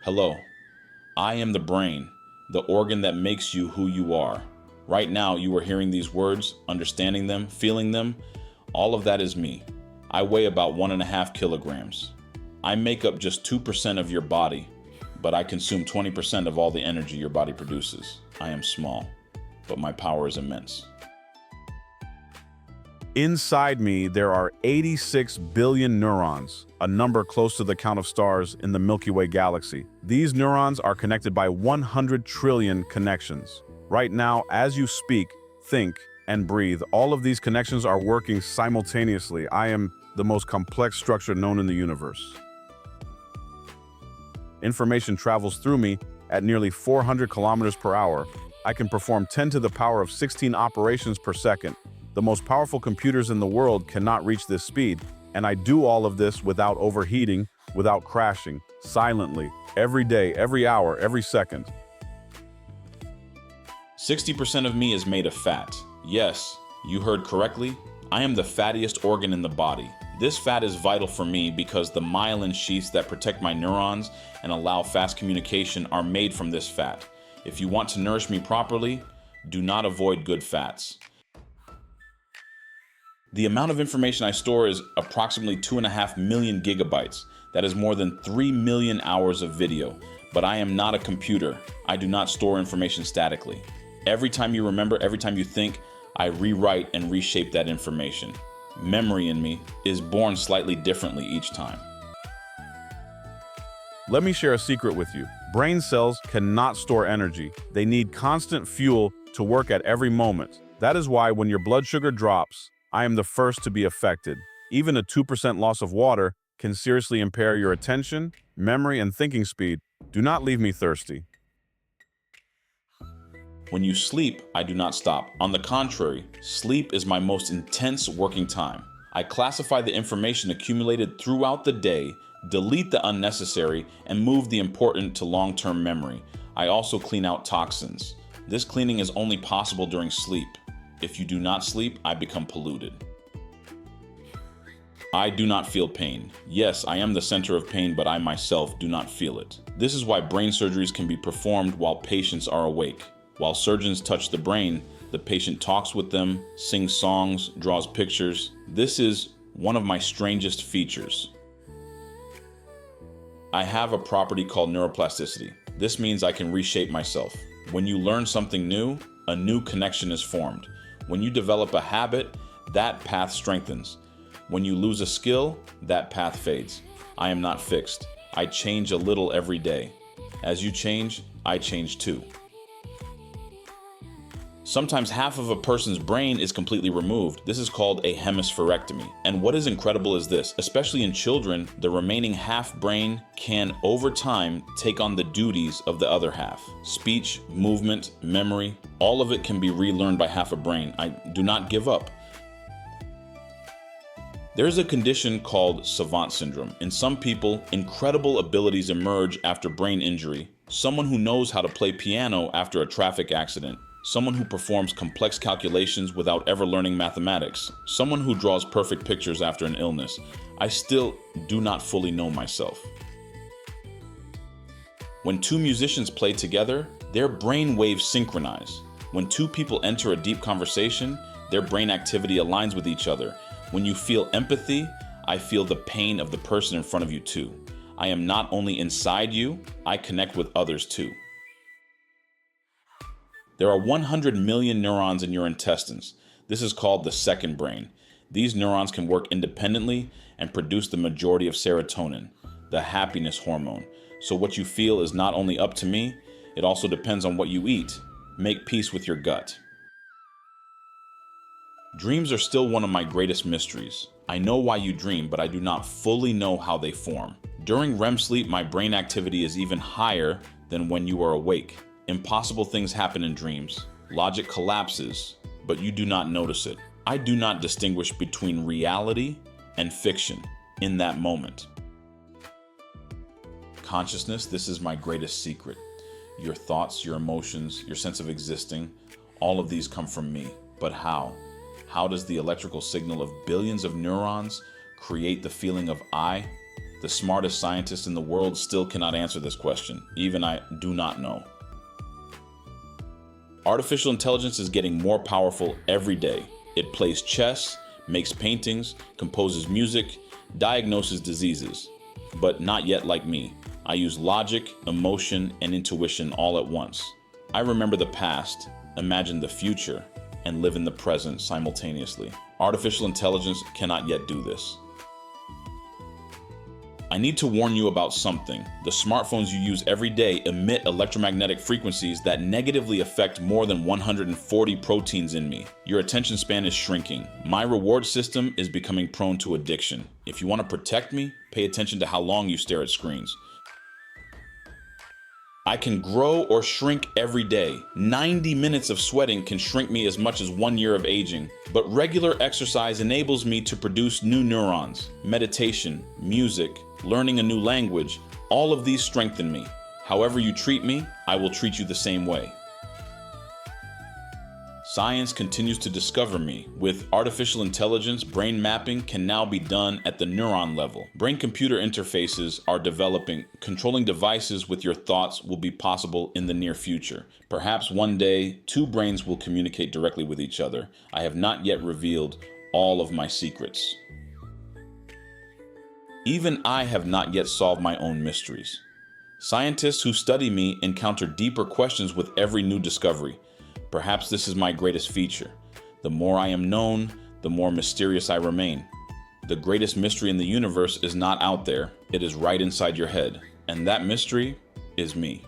Hello, I am the brain, the organ that makes you who you are. Right now, you are hearing these words, understanding them, feeling them. All of that is me. I weigh about 1.5 kilograms. I make up just 2% of your body, but I consume 20% of all the energy your body produces. I am small, but my power is immense. Inside me, there are 86 billion neurons, a number close to the count of stars in the Milky Way galaxy. These neurons are connected by 100 trillion connections. Right now, as you speak, think, and breathe, all of these connections are working simultaneously. I am the most complex structure known in the universe. Information travels through me at nearly 400 kilometers per hour. I can perform 10 to the power of 16 operations per second. The most powerful computers in the world cannot reach this speed, and I do all of this without overheating, without crashing, silently, every day, every hour, every second. 60% of me is made of fat. Yes, you heard correctly. I am the fattiest organ in the body. This fat is vital for me because the myelin sheaths that protect my neurons and allow fast communication are made from this fat. If you want to nourish me properly, do not avoid good fats. The amount of information I store is approximately 2.5 million gigabytes. That is more than 3 million hours of video. But I am not a computer. I do not store information statically. Every time you remember, every time you think, I rewrite and reshape that information. Memory in me is born slightly differently each time. Let me share a secret with you. Brain cells cannot store energy. They need constant fuel to work at every moment. That is why when your blood sugar drops, I am the first to be affected. Even a 2% loss of water can seriously impair your attention, memory, and thinking speed. Do not leave me thirsty. When you sleep, I do not stop. On the contrary, sleep is my most intense working time. I classify the information accumulated throughout the day, delete the unnecessary, and move the important to long-term memory. I also clean out toxins. This cleaning is only possible during sleep. If you do not sleep, I become polluted. I do not feel pain. Yes, I am the center of pain, but I myself do not feel it. This is why brain surgeries can be performed while patients are awake. While surgeons touch the brain, the patient talks with them, sings songs, draws pictures. This is one of my strangest features. I have a property called neuroplasticity. This means I can reshape myself. When you learn something new, a new connection is formed. When you develop a habit, that path strengthens. When you lose a skill, that path fades. I am not fixed. I change a little every day. As you change, I change too. Sometimes half of a person's brain is completely removed. This is called a hemispherectomy. And what is incredible is this, especially in children, the remaining half brain can, over time, take on the duties of the other half. Speech, movement, memory, all of it can be relearned by half a brain. I do not give up. There's a condition called savant syndrome. In some people, incredible abilities emerge after brain injury. Someone who knows how to play piano after a traffic accident. Someone who performs complex calculations without ever learning mathematics. Someone who draws perfect pictures after an illness. I still do not fully know myself. When two musicians play together, their brain waves synchronize. When two people enter a deep conversation, their brain activity aligns with each other. When you feel empathy, I feel the pain of the person in front of you too. I am not only inside you, I connect with others too. There are 100 million neurons in your intestines. This is called the second brain. These neurons can work independently and produce the majority of serotonin, the happiness hormone. So what you feel is not only up to me, it also depends on what you eat. Make peace with your gut. Dreams are still one of my greatest mysteries. I know why you dream, but I do not fully know how they form. During REM sleep, my brain activity is even higher than when you are awake. Impossible things happen in dreams. Logic collapses, but you do not notice it. I do not distinguish between reality and fiction in that moment. Consciousness, this is my greatest secret. Your thoughts, your emotions, your sense of existing, all of these come from me. But how? How does the electrical signal of billions of neurons create the feeling of I? The smartest scientists in the world still cannot answer this question. Even I do not know. Artificial intelligence is getting more powerful every day. It plays chess, makes paintings, composes music, diagnoses diseases. But not yet like me. I use logic, emotion, and intuition all at once. I remember the past, imagine the future, and live in the present simultaneously. Artificial intelligence cannot yet do this. I need to warn you about something. The smartphones you use every day emit electromagnetic frequencies that negatively affect more than 140 proteins in me. Your attention span is shrinking. My reward system is becoming prone to addiction. If you want to protect me, pay attention to how long you stare at screens. I can grow or shrink every day. 90 minutes of sweating can shrink me as much as 1 year of aging. But regular exercise enables me to produce new neurons. Meditation, music, learning a new language, all of these strengthen me. However you treat me, I will treat you the same way. Science continues to discover me. With artificial intelligence, brain mapping can now be done at the neuron level. Brain-computer interfaces are developing. Controlling devices with your thoughts will be possible in the near future. Perhaps one day, two brains will communicate directly with each other. I have not yet revealed all of my secrets. Even I have not yet solved my own mysteries. Scientists who study me encounter deeper questions with every new discovery. Perhaps this is my greatest feature. The more I am known, the more mysterious I remain. The greatest mystery in the universe is not out there, it is right inside your head. And that mystery is me.